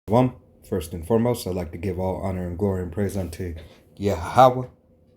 One, first and foremost, I'd like to give all honor and glory and praise unto Yahweh,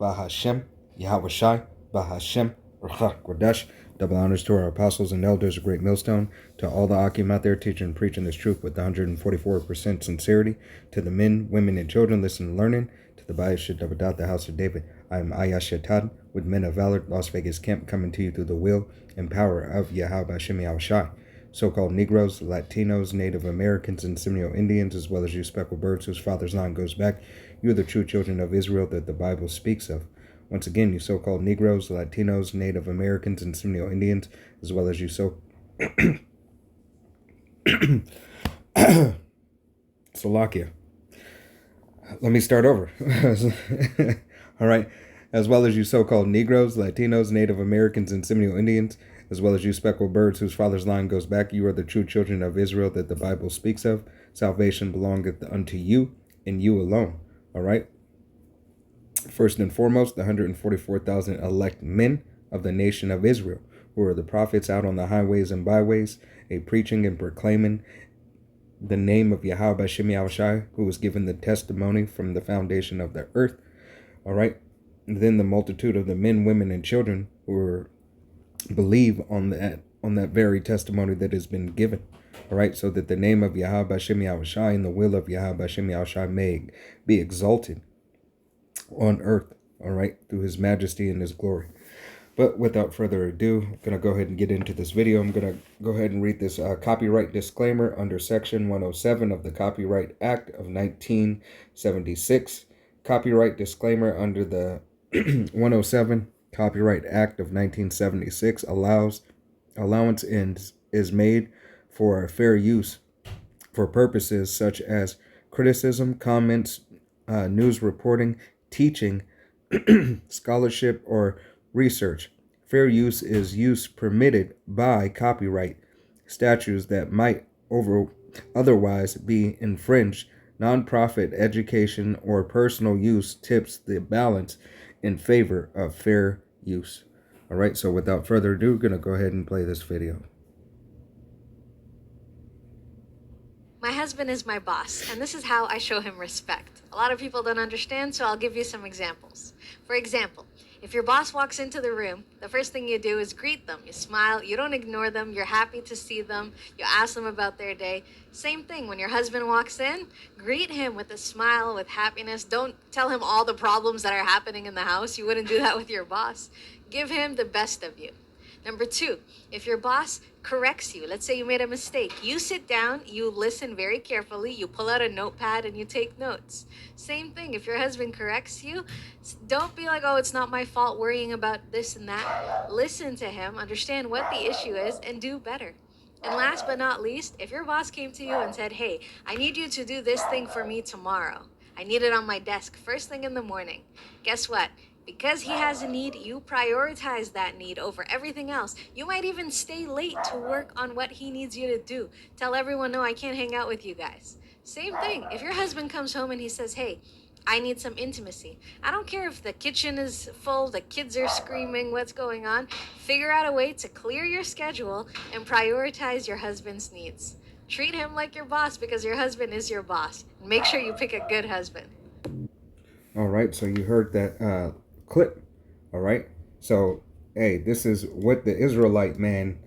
Bahashem, Yahweh Shai, Bahashem, Rachak Kodesh. Double honors to our apostles and elders of Great Millstone, to all the Akim out there teaching and preaching this truth with 144% sincerity, to the men, women, and children listening and learning, to the Bayis Shadabadat, the house of David. I am Ayashatad, with men of valor, Las Vegas camp, coming to you through the will and power of Yahweh Hashem Yahweh Shai. So-called Negroes, Latinos, Native Americans, and Seminole Indians, as well as you speckled birds whose father's line goes back, you are the true children of Israel that the Bible speaks of. Once again, you so-called Negroes, Latinos, Native Americans, and Seminole Indians, as well as you Slovakia. Let me start over. All right. As well as you so-called Negroes, Latinos, Native Americans, and Seminole Indians, as well as you speckled birds whose father's line goes back, you are the true children of Israel that the Bible speaks of. Salvation belongeth unto you and you alone. All right. First and foremost, the 144,000 elect men of the nation of Israel, who are the prophets out on the highways and byways, preaching and proclaiming the name of Yahweh Hashem Yahweh Shai, who was given the testimony from the foundation of the earth. All right. And then the multitude of the men, women, and children who believe on that very testimony that has been given. All right. So that the name of Yahweh Hashem Yahweh Shai and the will of Yahweh Hashem Yahweh Shai may be exalted on earth. All right. Through his majesty and his glory. But without further ado, I'm going to go ahead and get into this video. I'm going to go ahead and read this copyright disclaimer under Section 107 of the Copyright Act of 1976. Copyright disclaimer under the 107 Copyright Act of 1976 allowance is made for fair use for purposes such as criticism, comments, news reporting, teaching, scholarship, or research. Fair use is use permitted by copyright statutes that might otherwise be infringed. Nonprofit education or personal use tips the balance in favor of fair use. All right, so without further ado, I'm going to go ahead and play this video. My husband is my boss, and this is how I show him respect. A lot of people don't understand, so I'll give you some examples. For example, if your boss walks into the room, the first thing you do is greet them. You smile, you don't ignore them, you're happy to see them, you ask them about their day. Same thing, when your husband walks in, greet him with a smile, with happiness. Don't tell him all the problems that are happening in the house. You wouldn't do that with your boss. Give him the best of you. Number two, if your boss corrects you, let's say you made a mistake, you sit down, you listen very carefully, you pull out a notepad and you take notes. Same thing, if your husband corrects you, don't be like, oh, it's not my fault, worrying about this and that. Listen to him, understand what the issue is, and do better. And last but not least, if your boss came to you and said, hey, I need you to do this thing for me tomorrow. I need it on my desk first thing in the morning. Guess what? Because he has a need, you prioritize that need over everything else. You might even stay late to work on what he needs you to do. Tell everyone, no, I can't hang out with you guys. Same thing. If your husband comes home and he says, hey, I need some intimacy. I don't care if the kitchen is full, the kids are screaming, what's going on. Figure out a way to clear your schedule and prioritize your husband's needs. Treat him like your boss because your husband is your boss. Make sure you pick a good husband. All right, so you heard that clip. All right, so hey, this is what the Israelite man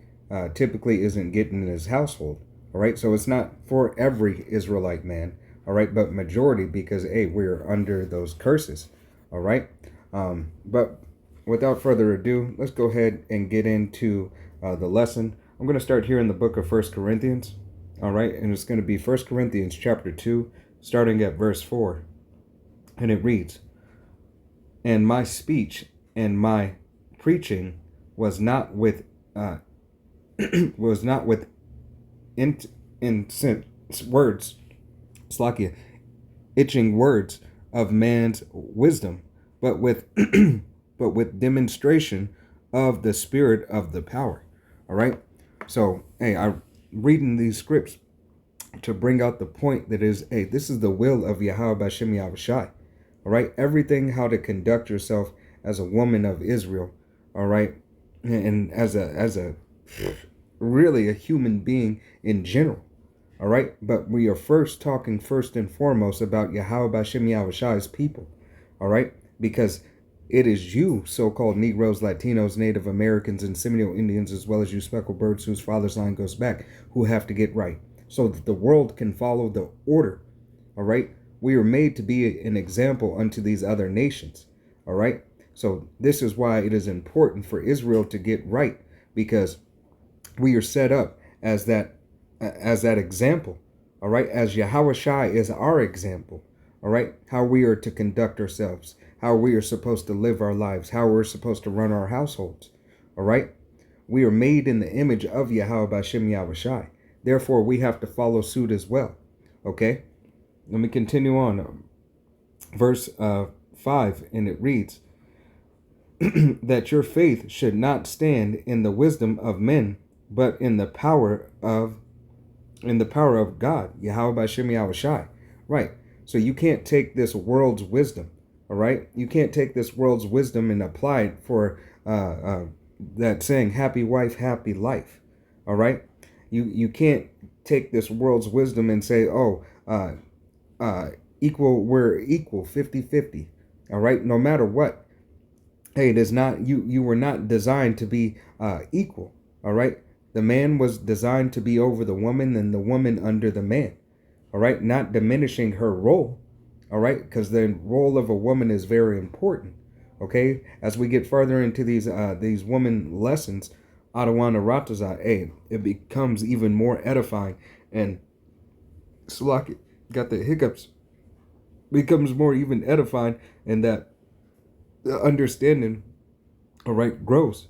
typically isn't getting in his household. All right, so it's not for every Israelite man. All right, but majority, because hey, we're under those curses. All right, but without further ado, let's go ahead and get into the lesson. I'm going to start here in the book of 1 Corinthians. All right, and it's going to be 1 Corinthians chapter 2, starting at verse 4, and it reads, and my speech and my preaching was not with words, slakia, itching words of man's wisdom, but with but with demonstration of the spirit of the power. All right. So hey, I'm reading these scripts to bring out the point that is, hey, this is the will of Yahweh Hashem Yahweh Shai. All right, everything how to conduct yourself as a woman of Israel, all right, and as a really a human being in general, All right. But we are talking first and foremost about Yahweh Bashem Yahushai's people. All right. Because it is you, so-called Negroes, Latinos, Native Americans, and Seminole Indians, as well as you speckled birds whose father's line goes back, who have to get right so that the world can follow the order. All right. We are made to be an example unto these other nations. All right. So this is why it is important for Israel to get right, because we are set up as that example. All right. As Yahweh Shai is our example. All right. How we are to conduct ourselves, how we are supposed to live our lives, how we're supposed to run our households. All right. We are made in the image of Yahweh Bashem Yahushai. Therefore, we have to follow suit as well. Okay. Let me continue on. Verse 5, and it reads, that your faith should not stand in the wisdom of men, but in the power of God, Yahweh Bashem Yahushai. Right. So you can't take this world's wisdom. All right. You can't take this world's wisdom and apply it for that saying, happy wife, happy life. All right. You can't take this world's wisdom and say, oh, we're equal 50-50. All right. No matter what. Hey, it is not, you were not designed to be equal. All right. The man was designed to be over the woman and the woman under the man. All right. Not diminishing her role. All right. Because the role of a woman is very important. Okay. As we get further into these woman lessons, Adawana Rataza, hey, it becomes even more edifying. And Salaki got the hiccups. Becomes more even edifying, and that the understanding, all right, grows.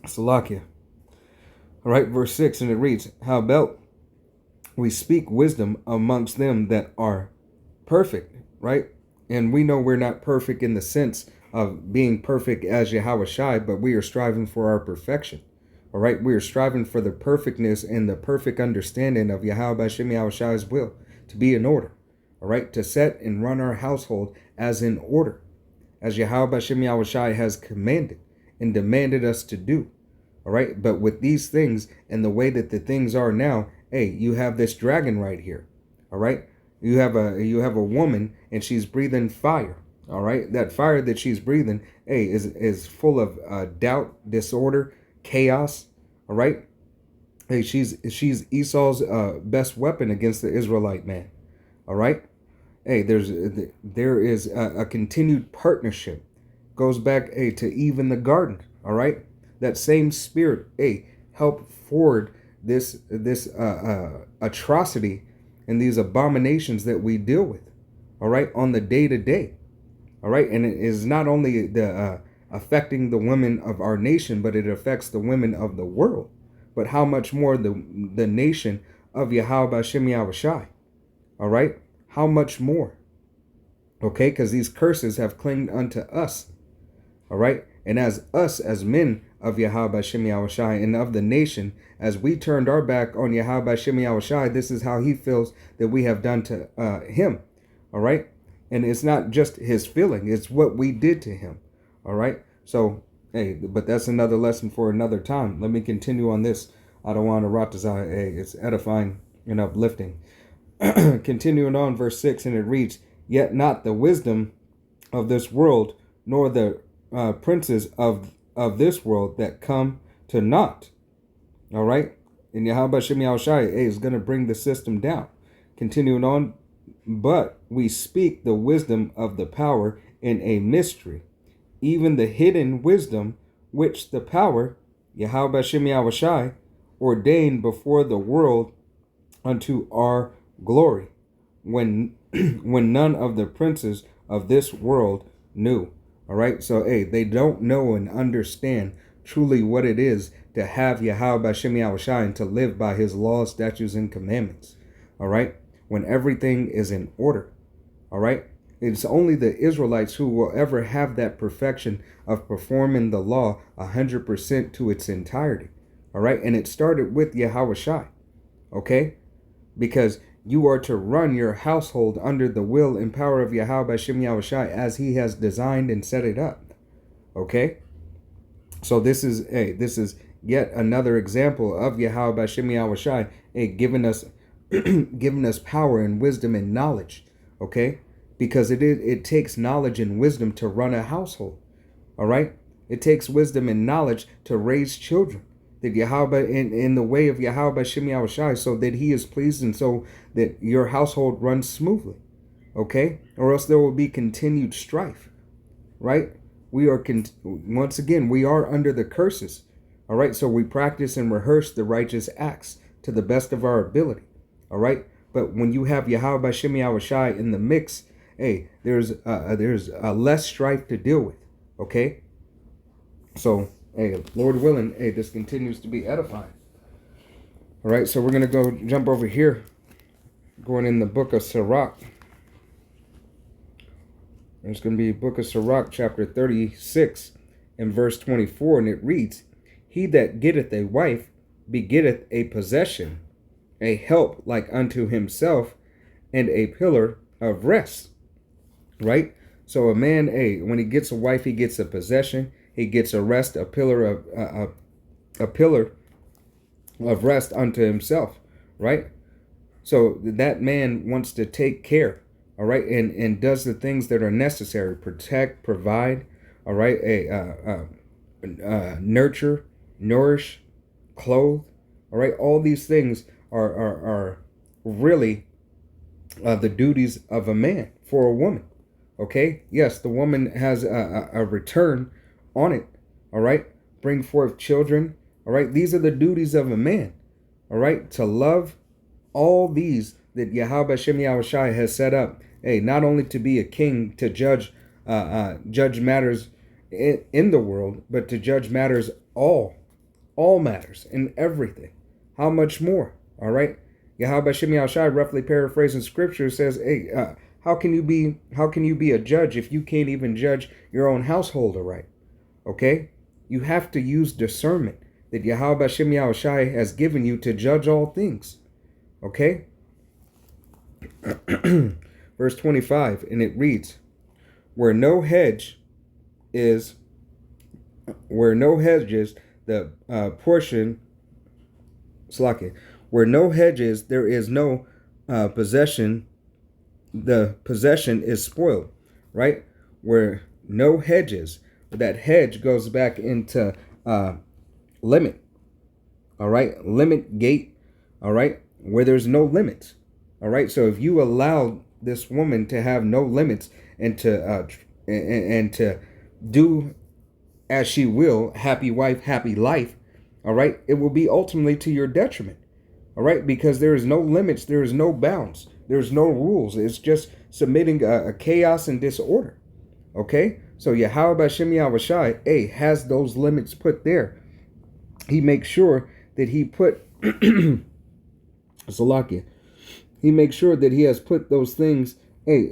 Salakia. All right, verse 6, and it reads, how about we speak wisdom amongst them that are perfect, right? And we know we're not perfect in the sense of being perfect as Yahweh Shai, but we are striving for our perfection. All right, we are striving for the perfectness and the perfect understanding of Yahweh Bashem Yahushai's will to be in order. All right, to set and run our household as in order, as Yahweh Bashem Yahushai has commanded and demanded us to do. All right, but with these things and the way that the things are now, hey, you have this dragon right here. All right, you have a woman and she's breathing fire. All right, that fire that she's breathing, hey, is full of doubt, disorder, chaos. All right, hey, she's Esau's best weapon against the Israelite man. All right. Hey, there is a continued partnership. Goes back, hey, to Eve in the garden. All right. That same spirit, hey, help forward this atrocity and these abominations that we deal with. All right. On the day to day. All right. And it is not only the affecting the women of our nation, but it affects the women of the world. But how much more the nation of Yahweh Bashem Yahushai. All right. How much more? Okay. Because these curses have clinged unto us. All right. And as us, as men of Yahweh Bashem Yahushai and of the nation, as we turned our back on Yahweh Bashem Yahushai, this is how he feels that we have done to him. All right. And it's not just his feeling. It's what we did to him. All right. So, hey, but that's another lesson for another time. Let me continue on this. I don't want to ratazai. Hey, it's edifying and uplifting. Continuing on, verse 6, and it reads, yet not the wisdom of this world, nor the princes of this world that come to naught. All right. And Yahweh Shem Yahushai is going to bring the system down. Continuing on, but we speak the wisdom of the power in a mystery, even the hidden wisdom which the power, Yahweh Shem Yahushai, ordained before the world unto our glory, when none of the princes of this world knew. All right. So, hey, they don't know and understand truly what it is to have Yahweh Bashem Yahushai and to live by his laws, statutes, and commandments. All right. When everything is in order. All right. It's only the Israelites who will ever have that perfection of performing the law 100% to its entirety. All right. And it started with Yahweh Shai. Okay. Because you are to run your household under the will and power of Yahweh Bashem Yahushai as he has designed and set it up. Okay. So this is yet another example of Yahweh Bashem Yahushai, giving us giving us power and wisdom and knowledge. Okay, because it takes knowledge and wisdom to run a household. All right, it takes wisdom and knowledge to raise children. That Yahweh in the way of Yahweh Bashem Yahushai, so that He is pleased and so that your household runs smoothly. Okay, or else there will be continued strife. Right? We are once again, we are under the curses. All right, so we practice and rehearse the righteous acts to the best of our ability. All right, but when you have Yahweh Bashem Yahushai in the mix, there's less strife to deal with. Okay, so Lord willing, this continues to be edifying. All right, so we're gonna go jump over here, going in the book of Sirach. It's going to be book of Sirach, chapter 36, and verse 24, and it reads, "He that getteth a wife begetteth a possession, a help like unto himself, and a pillar of rest." Right? So a man, when he gets a wife, he gets a possession, he gets a rest, a pillar of rest unto himself. Right? So that man wants to take care. All right, and does the things that are necessary, protect, provide, all right, nurture, nourish, clothe, all right. All these things are really the duties of a man for a woman. Okay, yes, the woman has a return on it. All right, bring forth children. All right, these are the duties of a man. All right, to love all these that Yahweh Bashem Yahushai has set up. Not only to be a king to judge matters in the world, but to judge matters all matters in everything. How much more? All right. Yahweh Bashem Yahushai, roughly paraphrasing scripture, says, how can you be a judge if you can't even judge your own household right? Okay, you have to use discernment that Yahweh Bashem Yahushai has given you to judge all things. Okay. Verse 25, and it reads, where no hedge is the portion, where no hedges, there is no possession, the possession is spoiled, right? Where no hedges, that hedge goes back into limit, all right? Limit gate, all right? Where there's no limits, all right? So if you allow this woman to have no limits and to do as she will, happy wife, happy life, all right, it will be ultimately to your detriment, all right, because there is no limits, there is no bounds, there's no rules. It's just submitting a chaos and disorder. Okay, so Yahweh Bashem Yahushai has those limits put there. He makes sure that he put Salakia. He makes sure that he has put those things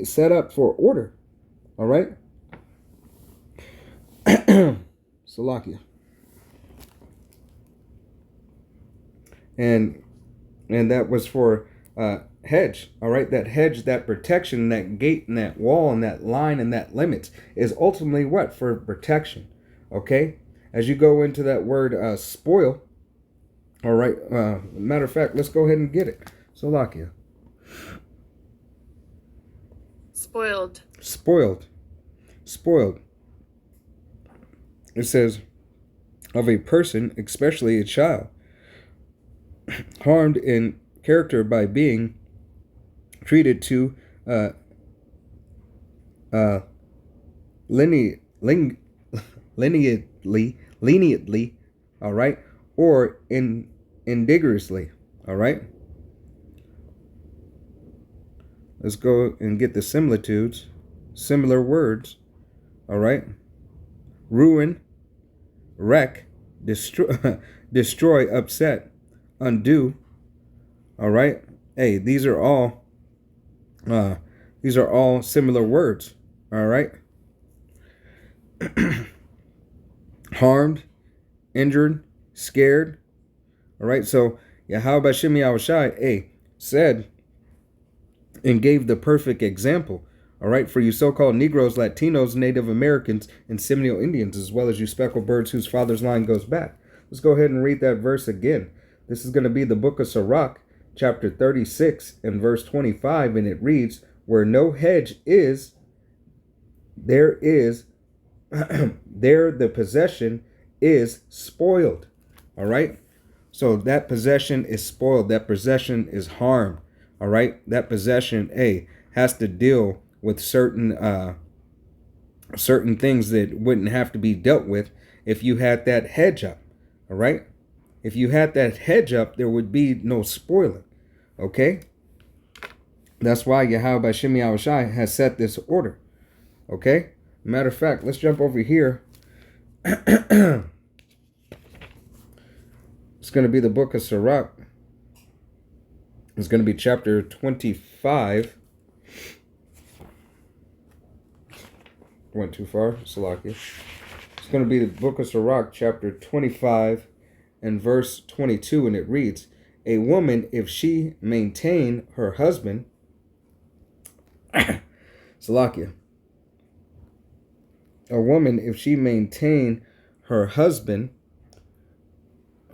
set up for order. All right? Salakia. And that was for hedge. All right? That hedge, that protection, that gate, and that wall, and that line, and that limits is ultimately what? For protection. Okay? As you go into that word spoil. All right? Matter of fact, let's go ahead and get it. Salakia. Spoiled. It says, of a person, especially a child, harmed in character by being treated to leniently, all right, or indigorously, all right. Let's go and get the similitudes, similar words, all right. Ruin, wreck, destroy, upset, undo, all right. These are all similar words, all right. Harmed, injured, scared, all right. So Yahweh Bashem Yahushai, said and gave the perfect example, all right, for you so-called Negroes, Latinos, Native Americans, and Seminole Indians, as well as you speckled birds whose father's line goes back. Let's go ahead and read that verse again. This is going to be the book of Sirach, chapter 36 and verse 25, and it reads, where no hedge is, there the possession is spoiled. All right. So that possession is spoiled. That possession is harmed. All right. That possession, has to deal with certain things that wouldn't have to be dealt with if you had that hedge up. All right. If you had that hedge up, there would be no spoiling. Okay. That's why Yahweh Shem Yahushai has set this order. Okay. Matter of fact, let's jump over here. It's going to be the book of Sirach. It's going to be chapter 25. Went too far. Salakia. It's going to be the book of Sirach, chapter 25 and verse 22. And it reads, a woman, if she maintain her husband, Salakia. A woman, if she maintain her husband,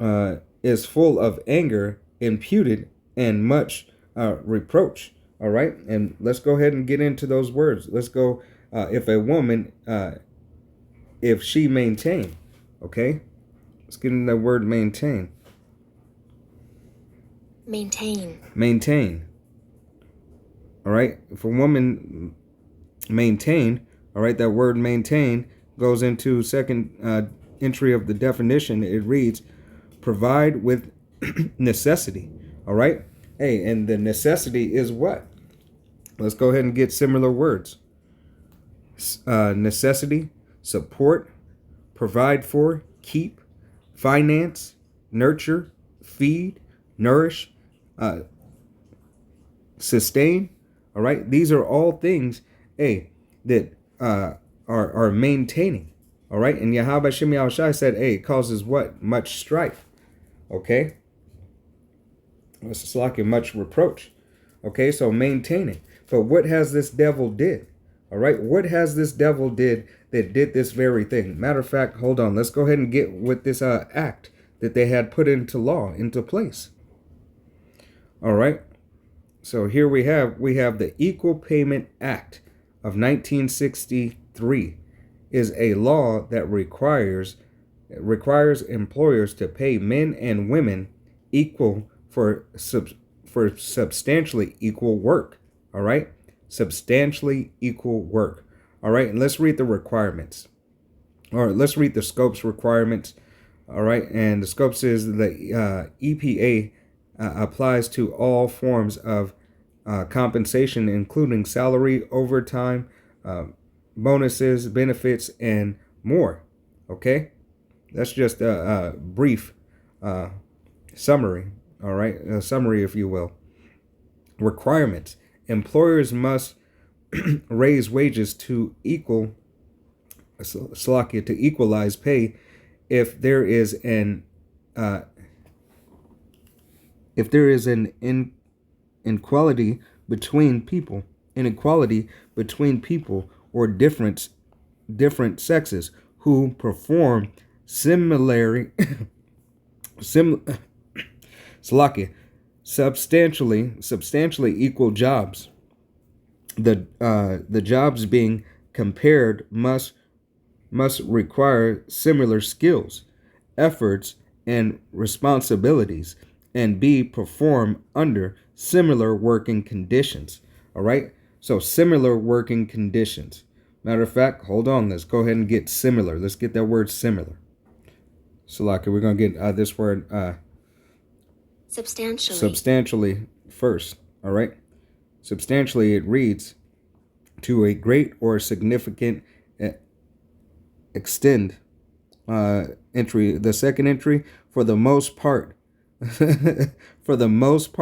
is full of anger, imputed, and much reproach. All right. And let's go ahead and get into those words. Let's go. If a woman, if she maintain. Okay. Let's get into the word maintain. Maintain. All right. If a woman maintain, all right, that word maintain goes into second entry of the definition. It reads, provide with necessity. All right. And the necessity is what? Let's go ahead and get similar words. Necessity, support, provide for, keep, finance, nurture, feed, nourish, sustain. All right. These are all things, that are maintaining. All right. And Yahweh Shem Yahushai said, it causes what? Much strife. Okay. It's like much reproach. Okay. So maintaining. But what has this devil did? All right. What has this devil did that did this very thing? Matter of fact, hold on. Let's go ahead and get with this act that they had put into law, into place. All right. So here we have the Equal Payment Act of 1963 is a law that requires employers to pay men and women equal for substantially equal work. All right. Substantially equal work. All right. And let's read the requirements. All right. Let's read the scopes requirements. All right. And the scope says the EPA applies to all forms of compensation, including salary, overtime, bonuses, benefits, and more. Okay. That's just a brief summary. All right. A summary, if you will. Requirements. Employers must raise wages to equalize pay if there is an inequality between people, or different sexes who perform substantially equal jobs. The jobs being compared must require similar skills, efforts, and responsibilities, and be performed under similar working conditions. All right. So similar working conditions. Matter of fact, hold on. Let's go ahead and get similar. Let's get that word similar. Salaka, we're going to get this word substantially first. All right. Substantially, it reads, to a great or significant extent. Entry. The second entry, for the most part, largely, for the most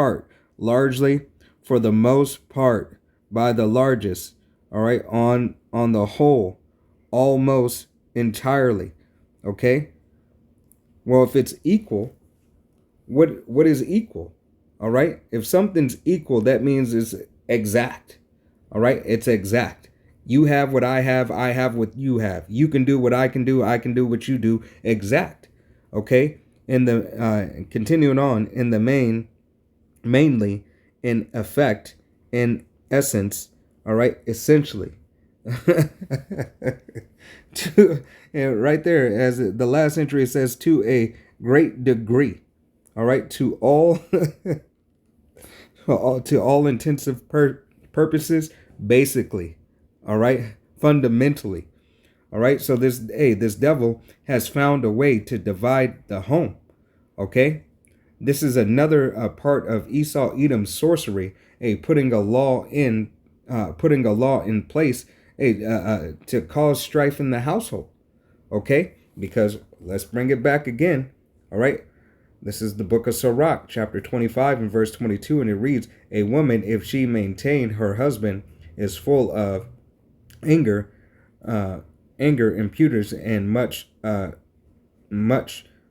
part, by the largest. All right. On the whole, almost entirely. Okay. Well, if it's equal, what is equal? All right. If something's equal, that means it's exact. All right. It's exact. You have what I have what you have. You can do what I can do. I can do what you do. Exact. Okay. in the continuing on in the mainly, in effect, in essence, all right, essentially. to, and right there, as the last entry, it says, to a great degree, all right, to all to all intensive purposes, basically, all right, fundamentally, all right. So this devil has found a way to divide the home. Okay, this is another part of Esau Edom's sorcery, putting a law in place, to cause strife in the household. Okay, because let's bring it back again. All right, this is the book of Sirach, chapter 25 and verse 22, and it reads, "A woman, if she maintain her husband, is full of anger, impudence, and much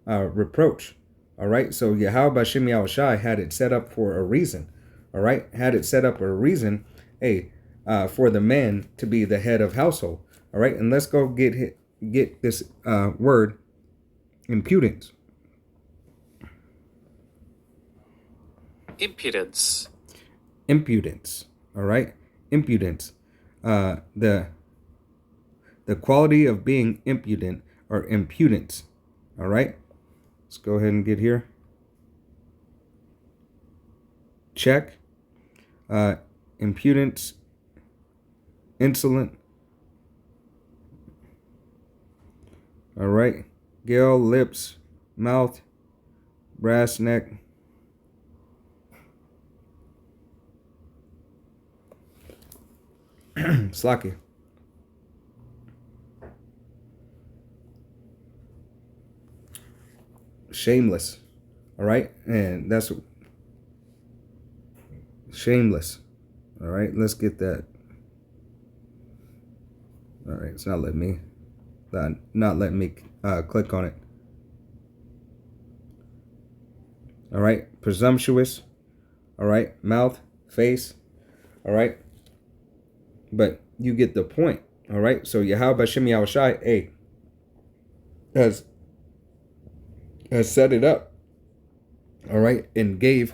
reproach." All right, so Yahweh Shem Yahushai had it set up for a reason. All right, had it set up a reason, for the man to be the head of household. All right, and let's go get this word, impudence. Impudence. Impudence. All right, impudence. The quality of being impudent, or impudence. All right. Let's go ahead and get here. Check. Impudence. Insolent. All right. Gale, lips, mouth, brass neck. Slacky. Shameless. All right, and that's shameless. All right, let's get that. All right, it's not letting me click on it. All right, presumptuous. All right, mouth, face. All right, but you get the point. All right, so Yahweh Shem Yahushai, has set it up. All right, and gave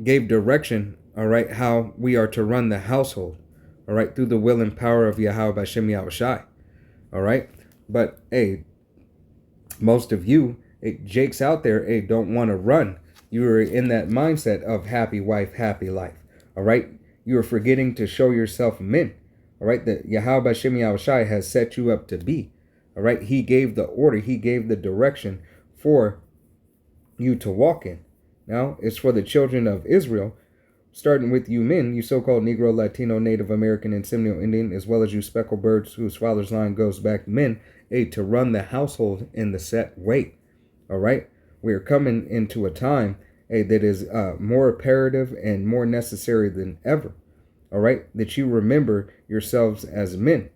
direction. All right, how we are to run the household. All right, through the will and power of Yahweh Shem Yahushai. All right, but most of you, Jakes out there, don't want to run. You are in that mindset of happy wife, happy life. All right, you are forgetting to show yourself men. All right, that Yahweh Shem Yahushai has set you up to be. All right, he gave the order, he gave the direction for you to walk in. Now, it's for the children of Israel, starting with you men, you so-called Negro, Latino, Native American, and Seminole Indian, as well as you speckled birds whose father's line goes back men, to run the household in the set way. All right, we are coming into a time that is more imperative and more necessary than ever. All right, that you remember yourselves as men.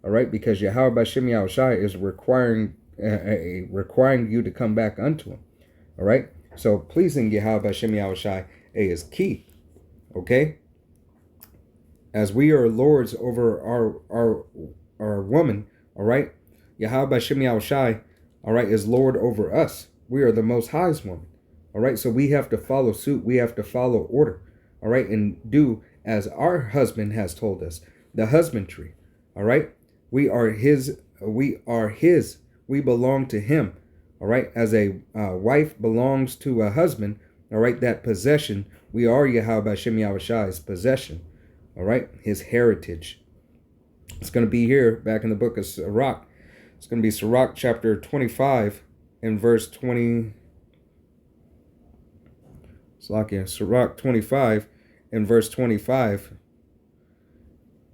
All right, because Yahweh Shem Yahushai is requiring you to come back unto him. All right, so pleasing Yahweh Shem Yahushai is key. Okay, as we are lords over our woman. All right, Yahweh Shem Yahushai, all right, is Lord over us. We are the Most High's woman. All right, so we have to follow suit. We have to follow order. All right, and do as our husband has told us, the husbandry. All right, we are his. We belong to him. All right, as a wife belongs to a husband. All right, that possession, we are Yahweh Shem Yahushai's possession. All right, his heritage. It's going to be here back in the book of Sirach. It's going to be Sirach chapter 25 and verse 20. Sirach 25 and verse 25.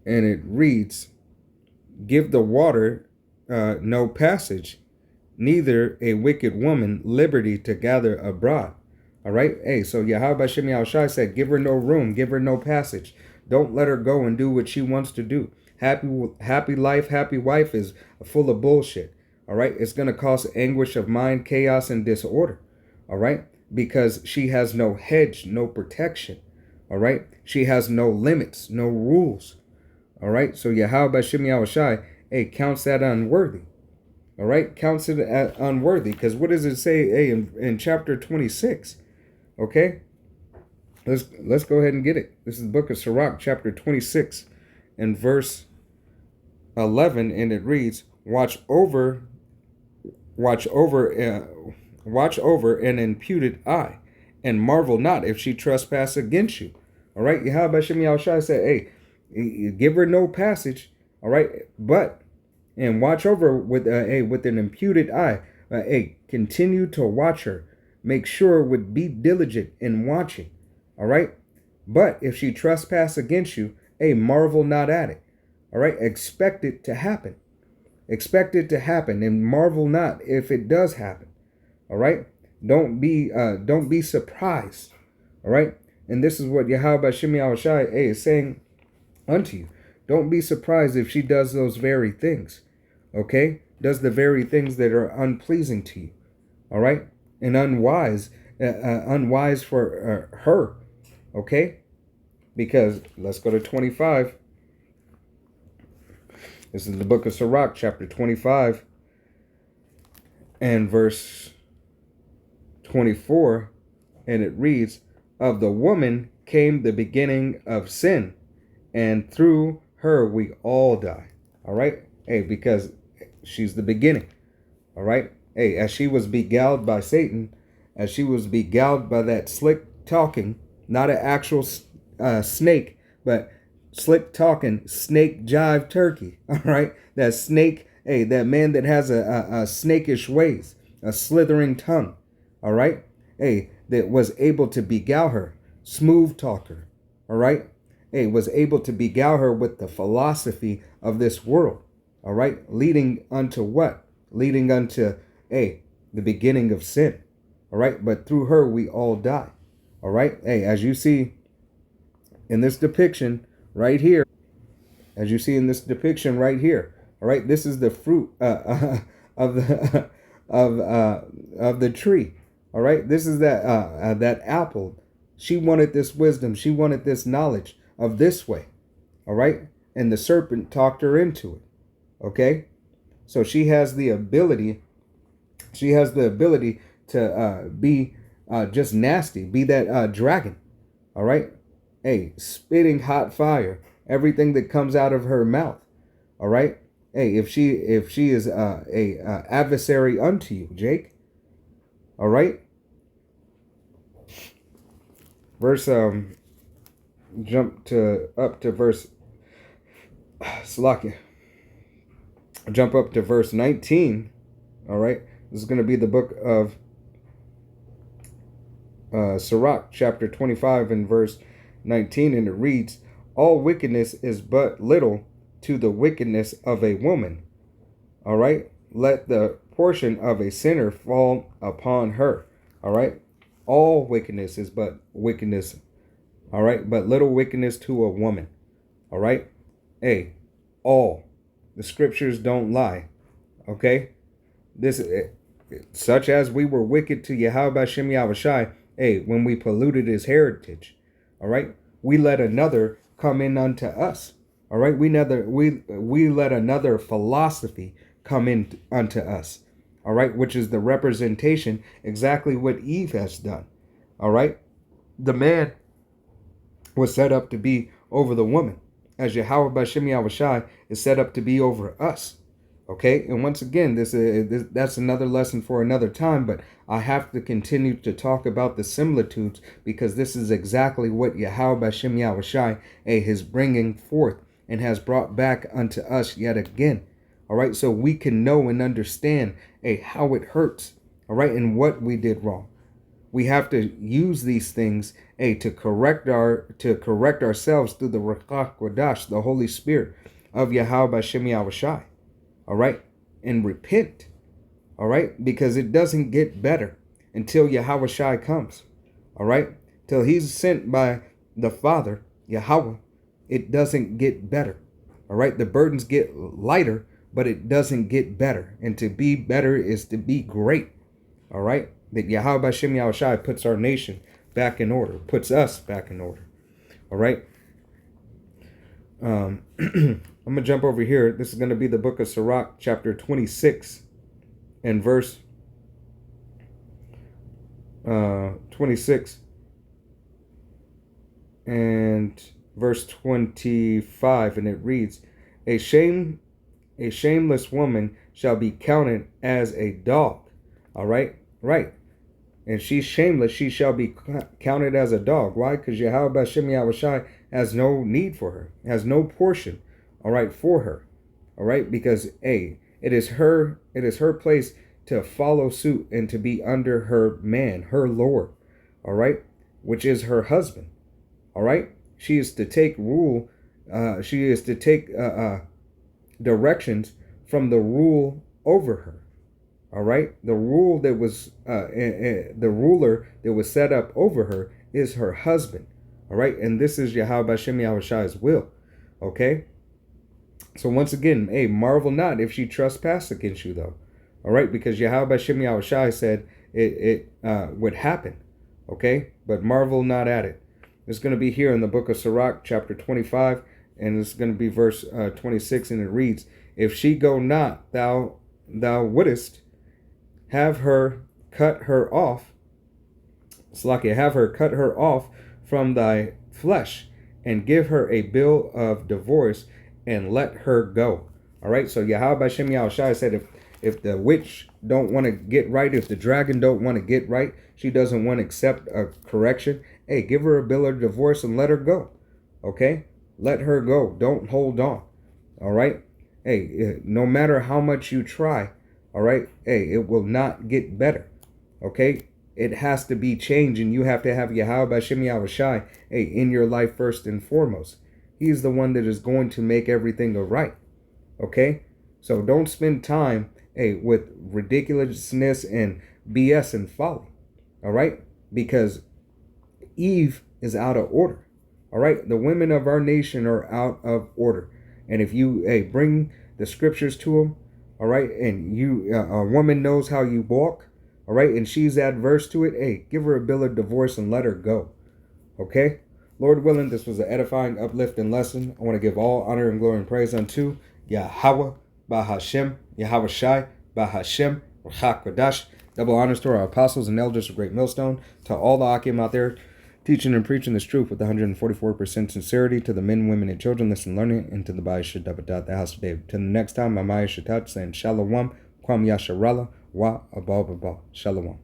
And it reads, "Give the water no passage, neither a wicked woman liberty to gather abroad." All right. So Yahweh Shem Yahushai said, give her no room, give her no passage. Don't let her go and do what she wants to do. Happy life, happy wife is full of bullshit. All right. It's going to cause anguish of mind, chaos, and disorder. All right. Because she has no hedge, no protection. All right. She has no limits, no rules. All right. So Yahweh Shem Yahushai, counts that unworthy. All right, counts it as unworthy. Because what does it say, hey, in chapter 26? Okay, let's go ahead and get it. This is the book of Sirach, chapter 26, and verse 11, and it reads, watch over, watch over an imputed eye, and marvel not if she trespass against you. All right, Yahweh Shem Yahushua said, hey, give her no passage. All right, but and watch over with with an imputed eye. Continue to watch her. Make sure would be diligent in watching. All right, but if she trespass against you, marvel not at it. All right, expect it to happen. Expect it to happen, and marvel not if it does happen. All right, don't be surprised. All right, and this is what Yahweh Shem Yahushua is saying unto you. Don't be surprised if she does those very things. Okay, does the very things that are unpleasing to you. All right, and unwise for her. Okay, because let's go to 25. This is the book of Sirach, chapter 25, and verse 24, and it reads, of the woman came the beginning of sin, and through her we all die. All right, because she's the beginning. All right, as she was beguiled by Satan, as she was beguiled by that slick talking, not an actual snake, but slick talking snake jive turkey. All right, that snake, that man that has a snakish ways, a slithering tongue. All right, that was able to beguile her, smooth talker. All right, was able to beguile her with the philosophy of this world. All right, leading unto what? Leading unto the beginning of sin. All right, but through her we all die. All right, as you see in this depiction right here, all right, this is the fruit of the of the tree. All right, this is that apple. She wanted this wisdom. She wanted this knowledge of this way. All right, and the serpent talked her into it. Okay, so she has the ability. She has the ability to be just nasty. Be that dragon. All right, spitting hot fire. Everything that comes out of her mouth. All right, if she is a adversary unto you, Jake. All right. Verse up to verse Salakia. Jump up to verse 19. All right. This is going to be the book of Sirach, chapter 25 and verse 19, and it reads, all wickedness is but little to the wickedness of a woman. All right. Let the portion of a sinner fall upon her. All right. All wickedness is but wickedness. All right. But little wickedness to a woman. All right. All. The scriptures don't lie. Okay. This, such as we were wicked to Yahweh Shem Yahushai, when we polluted his heritage. All right. We let another come in unto us. All right. We let another philosophy come in unto us. All right. Which is the representation, exactly what Eve has done. All right. The man was set up to be over the woman, as Yahweh B'Shem Yahushai is set up to be over us. Okay, and once again, that's another lesson for another time, but I have to continue to talk about the similitudes, because this is exactly what Yahweh B'Shem Yahushai is bringing forth and has brought back unto us yet again. All right, so we can know and understand how it hurts. All right, and what we did wrong. We have to use these things to correct ourselves through the Ruach Kodash, the Holy Spirit of Yahweh B'Shem Yahushai. All right, and repent. All right, because it doesn't get better until Yahweh Shai comes. All right, till he's sent by the Father, Yahweh, it doesn't get better. All right, the burdens get lighter, but it doesn't get better. And to be better is to be great. All right, that Yahweh B'Shem Yahushai puts our nation back in order, puts us back in order. All right. I'm going to jump over here. This is going to be the book of Sirach, chapter 26. in verse 26 and verse 25, and it reads, a shameless woman shall be counted as a dog. All right, right. And she's shameless, she shall be counted as a dog. Why? Because Yahweh Hashem Yahushai has no need for her, has no portion, all right, for her. All right, because it is her place to follow suit and to be under her man, her Lord, all right, which is her husband. All right, she is to take rule, she is to take directions from the rule over her. All right, the rule that was the ruler that was set up over her is her husband. All right, and this is Yahweh Hashem Yahushai's will. Okay, so once again, marvel not if she trespass against you, though. All right, because Yahweh Hashem Yahushai said it would happen. Okay, but marvel not at it. It's going to be here in the book of Sirach, chapter 25, and it's going to be verse 26, and it reads, if she go not, thou wouldest have her cut her off, Slakia, have her cut her off from thy flesh, and give her a bill of divorce, and let her go. All right, so Yahweh Hashem Yahushai said, if the witch don't want to get right, if the dragon don't want to get right, she doesn't want to accept a correction, give her a bill of divorce and let her go. Okay, let her go. Don't hold on. All right, no matter how much you try, all right, it will not get better. Okay, it has to be changed, and you have to have Yahweh Hashem Yahushai in your life first and foremost. He's the one that is going to make everything go right. Okay, so don't spend time with ridiculousness and BS and folly. All right, because Eve is out of order. All right, the women of our nation are out of order, and if you bring the scriptures to them, all right, and you a woman knows how you walk, all right, and she's adverse to it, give her a bill of divorce and let her go. Okay, Lord willing, this was an edifying, uplifting lesson. I want to give all honor and glory and praise unto Yahweh Bahashem, Yahweh Shai Bahashem, Kodash. Double honors to our apostles and elders of Great Millstone, to all the Akim out there teaching and preaching this truth with 144% sincerity, to the men, women, and children listening, learning, and to the Bayis Shadabadat, the house of David. Till the next time, Amaya Shatat saying Shalom, Kwam Yasharala, Wa Abal Baba. Shalom.